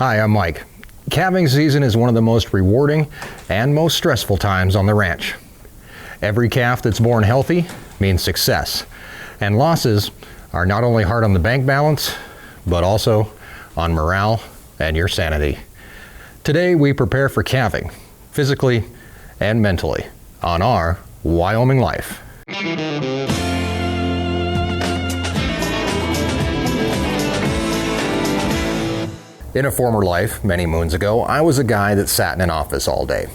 Hi, I'm Mike. Calving season is one of the most rewarding and most stressful times on the ranch. Every calf that's born healthy means success, and losses are not only hard on the bank balance, but also on morale and your sanity. Today we prepare for calving, physically and mentally, on our Wyoming Life. In a former life, many moons ago, I was a guy that sat in an office all day.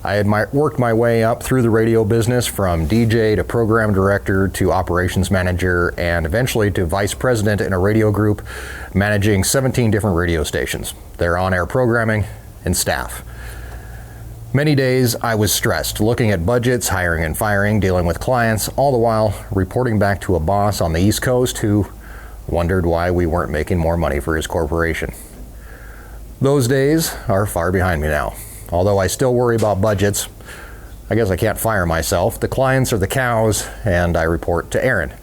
I had worked my way up through the radio business from DJ to program director to operations manager and eventually to vice president in a radio group managing 17 different radio stations, their on-air programming and staff. Many days I was stressed, looking at budgets, hiring and firing, dealing with clients, all the while reporting back to a boss on the East Coast who wondered why we weren't making more money for his corporation. Those days are far behind me now. Although I still worry about budgets, I guess I can't fire myself. The clients are the cows, and I report to Erin.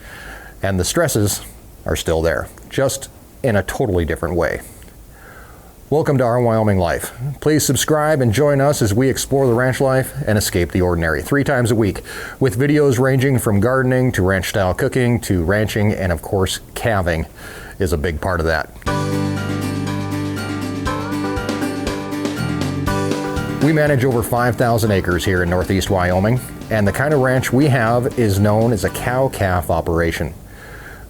And the stresses are still there, just in a totally different way. Welcome to Our Wyoming Life. Please subscribe and join us as we explore the ranch life and escape the ordinary 3 times a week, with videos ranging from gardening to ranch-style cooking to ranching, and of course, calving is a big part of that. We manage over 5,000 acres here in northeast Wyoming, and the kind of ranch we have is known as a cow-calf operation.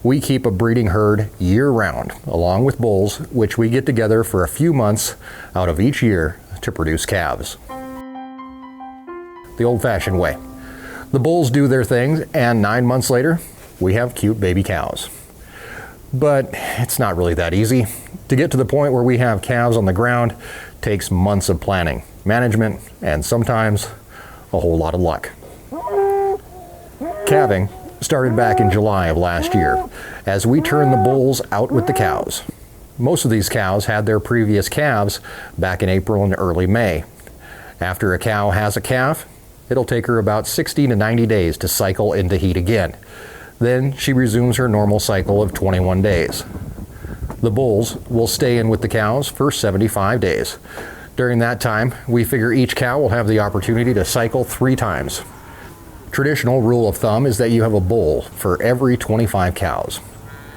We keep a breeding herd year-round, along with bulls, which we get together for a few months out of each year to produce calves. The old-fashioned way. The bulls do their things, and 9 months later, we have cute baby cows. But it's not really that easy. To get to the point where we have calves on the ground takes months of planning, management, and sometimes a whole lot of luck. Calving started back in July of last year as we turned the bulls out with the cows. Most of these cows had their previous calves back in April and early May. After a cow has a calf, it'll take her about 60 to 90 days to cycle into heat again. Then she resumes her normal cycle of 21 days. The bulls will stay in with the cows for 75 days. During that time, we figure each cow will have the opportunity to cycle 3 times. Traditional rule of thumb is that you have a bull for every 25 cows.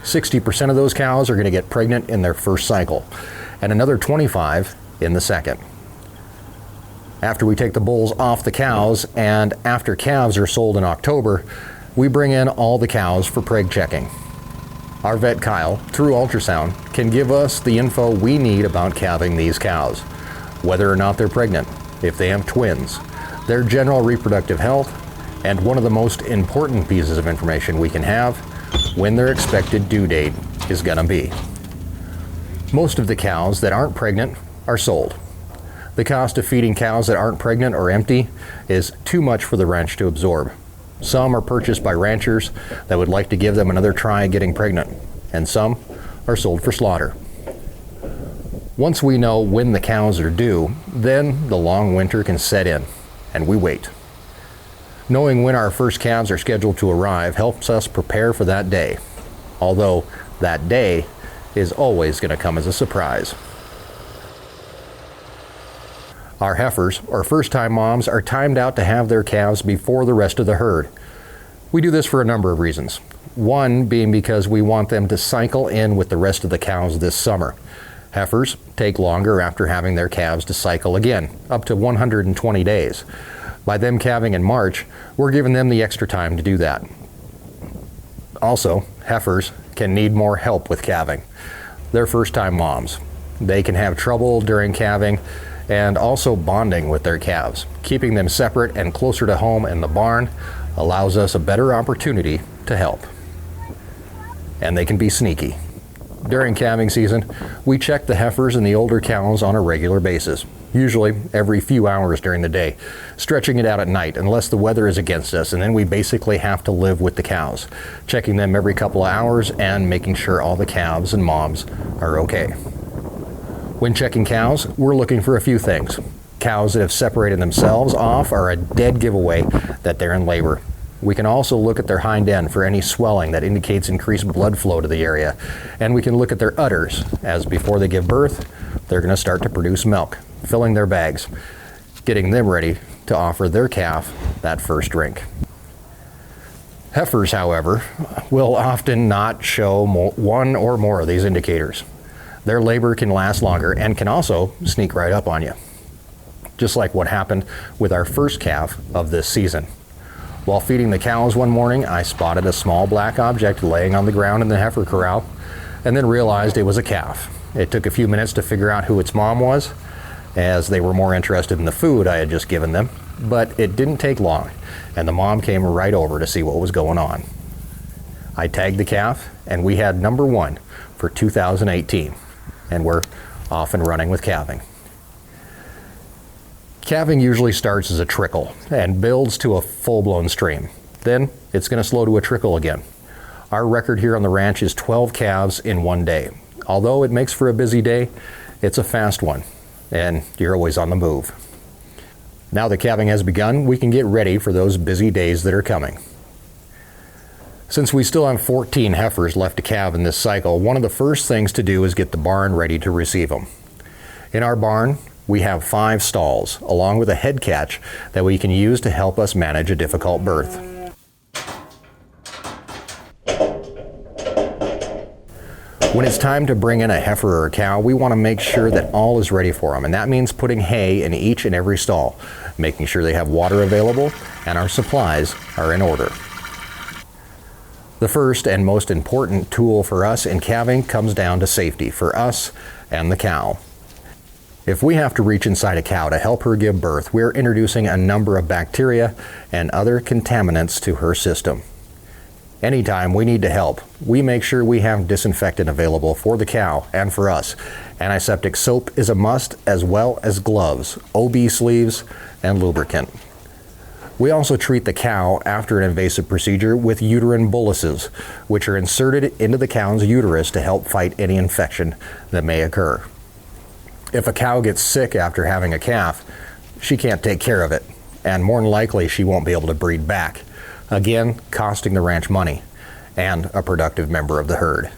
60% of those cows are going to get pregnant in their first cycle, and another 25 in the second. After we take the bulls off the cows, and after calves are sold in October, we bring in all the cows for preg checking. Our vet Kyle, through ultrasound, can give us the info we need about calving these cows. Whether or not they're pregnant, if they have twins, their general reproductive health, and one of the most important pieces of information we can have, when their expected due date is gonna be. Most of the cows that aren't pregnant are sold. The cost of feeding cows that aren't pregnant or empty is too much for the ranch to absorb. Some are purchased by ranchers that would like to give them another try at getting pregnant, and some are sold for slaughter. Once we know when the cows are due, then the long winter can set in, and we wait. Knowing when our first calves are scheduled to arrive helps us prepare for that day, although that day is always going to come as a surprise. Our heifers, or first-time moms, are timed out to have their calves before the rest of the herd. We do this for a number of reasons. One being because we want them to cycle in with the rest of the cows this summer. Heifers take longer after having their calves to cycle again, up to 120 days. By them calving in March, we're giving them the extra time to do that. Also, heifers can need more help with calving. They're first-time moms. They can have trouble during calving and also bonding with their calves. Keeping them separate and closer to home in the barn allows us a better opportunity to help. And they can be sneaky. During calving season, we check the heifers and the older cows on a regular basis, usually every few hours during the day, stretching it out at night unless the weather is against us, and then we basically have to live with the cows, checking them every couple of hours and making sure all the calves and moms are okay. When checking cows, we're looking for a few things. Cows that have separated themselves off are a dead giveaway that they're in labor. We can also look at their hind end for any swelling that indicates increased blood flow to the area, and we can look at their udders, as before they give birth, they're going to start to produce milk, filling their bags, getting them ready to offer their calf that first drink. Heifers, however, will often not show one or more of these indicators. Their labor can last longer and can also sneak right up on you. Just like what happened with our first calf of this season. While feeding the cows one morning, I spotted a small black object laying on the ground in the heifer corral and then realized it was a calf. It took a few minutes to figure out who its mom was, as they were more interested in the food I had just given them, but it didn't take long, and the mom came right over to see what was going on. I tagged the calf, and we had number 1 for 2018, and we're off and running with calving. Calving usually starts as a trickle and builds to a full-blown stream. Then it's going to slow to a trickle again. Our record here on the ranch is 12 calves in one day. Although it makes for a busy day, it's a fast one, and you're always on the move. Now that calving has begun, we can get ready for those busy days that are coming. Since we still have 14 heifers left to calve in this cycle, one of the first things to do is get the barn ready to receive them. In our barn, we have 5 stalls, along with a head catch that we can use to help us manage a difficult birth. When it's time to bring in a heifer or a cow, we want to make sure that all is ready for them, and that means putting hay in each and every stall, making sure they have water available and our supplies are in order. The first and most important tool for us in calving comes down to safety for us and the cow. If we have to reach inside a cow to help her give birth, we're introducing a number of bacteria and other contaminants to her system. Anytime we need to help, we make sure we have disinfectant available for the cow and for us. Antiseptic soap is a must, as well as gloves, OB sleeves, and lubricant. We also treat the cow after an invasive procedure with uterine boluses, which are inserted into the cow's uterus to help fight any infection that may occur. If a cow gets sick after having a calf, she can't take care of it, and more than likely she won't be able to breed back, again costing the ranch money and a productive member of the herd.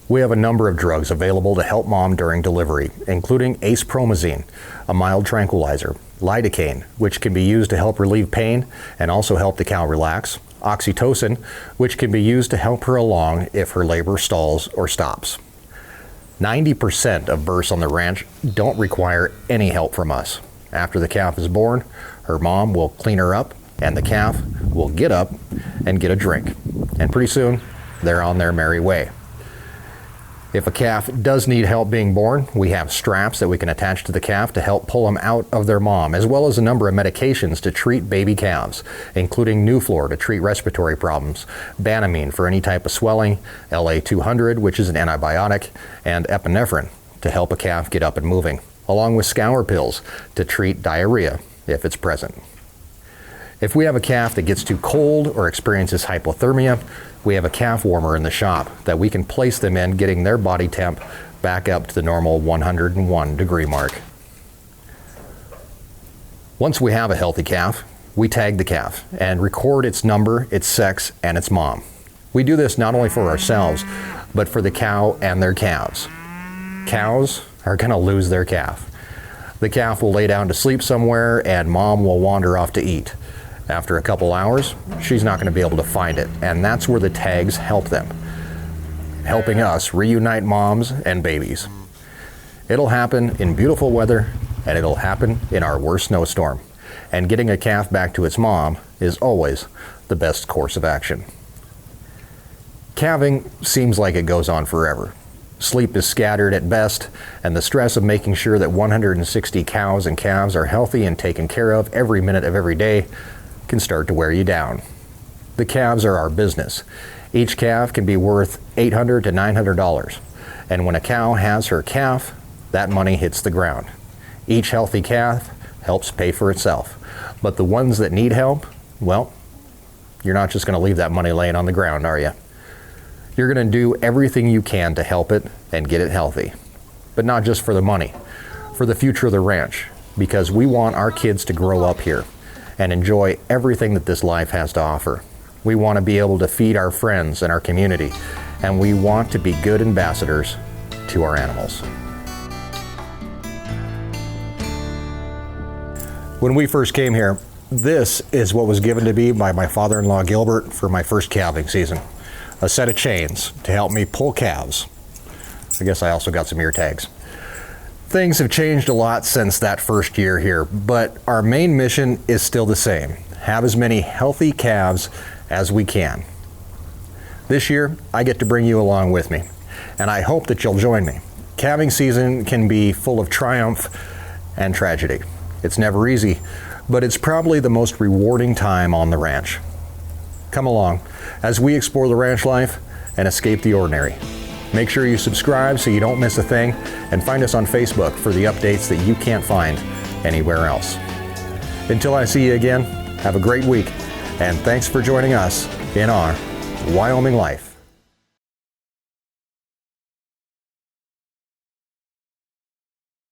We have a number of drugs available to help mom during delivery, including acepromazine, a mild tranquilizer, lidocaine, which can be used to help relieve pain and also help the cow relax, oxytocin, which can be used to help her along if her labor stalls or stops. 90% of births on the ranch don't require any help from us. After the calf is born, her mom will clean her up, and the calf will get up and get a drink. And pretty soon, they're on their merry way. If a calf does need help being born, we have straps that we can attach to the calf to help pull them out of their mom, as well as a number of medications to treat baby calves, including Nuflor to treat respiratory problems, Banamine for any type of swelling, LA-200, which is an antibiotic, and epinephrine to help a calf get up and moving, along with scour pills to treat diarrhea if it's present. If we have a calf that gets too cold or experiences hypothermia, we have a calf warmer in the shop that we can place them in, getting their body temp back up to the normal 101 degree mark. Once we have a healthy calf, we tag the calf and record its number, its sex, and its mom. We do this not only for ourselves, but for the cow and their calves. Cows are going to lose their calf. The calf will lay down to sleep somewhere and mom will wander off to eat. After a couple hours, she's not going to be able to find it, and that's where the tags help them, helping us reunite moms and babies. It'll happen in beautiful weather, and it'll happen in our worst snowstorm. And getting a calf back to its mom is always the best course of action. Calving seems like it goes on forever. Sleep is scattered at best, and the stress of making sure that 160 cows and calves are healthy and taken care of every minute of every day can start to wear you down. The calves are our business. Each calf can be worth $800 to $900, and when a cow has her calf, that money hits the ground. Each healthy calf helps pay for itself, but the ones that need help, well, you're not just going to leave that money laying on the ground, are you? You're going to do everything you can to help it and get it healthy, but not just for the money, for the future of the ranch, because we want our kids to grow up here and enjoy everything that this life has to offer. We want to be able to feed our friends and our community, and we want to be good ambassadors to our animals. When we first came here, this is what was given to me by my father-in-law Gilbert for my first calving season. A set of chains to help me pull calves. I guess I also got some ear tags. Things have changed a lot since that first year here, but our main mission is still the same. Have as many healthy calves as we can. This year, I get to bring you along with me, and I hope that you'll join me. Calving season can be full of triumph and tragedy. It's never easy, but it's probably the most rewarding time on the ranch. Come along as we explore the ranch life and escape the ordinary. Make sure you subscribe so you don't miss a thing, and find us on Facebook for the updates that you can't find anywhere else. Until I see you again, have a great week, and thanks for joining us in our Wyoming Life.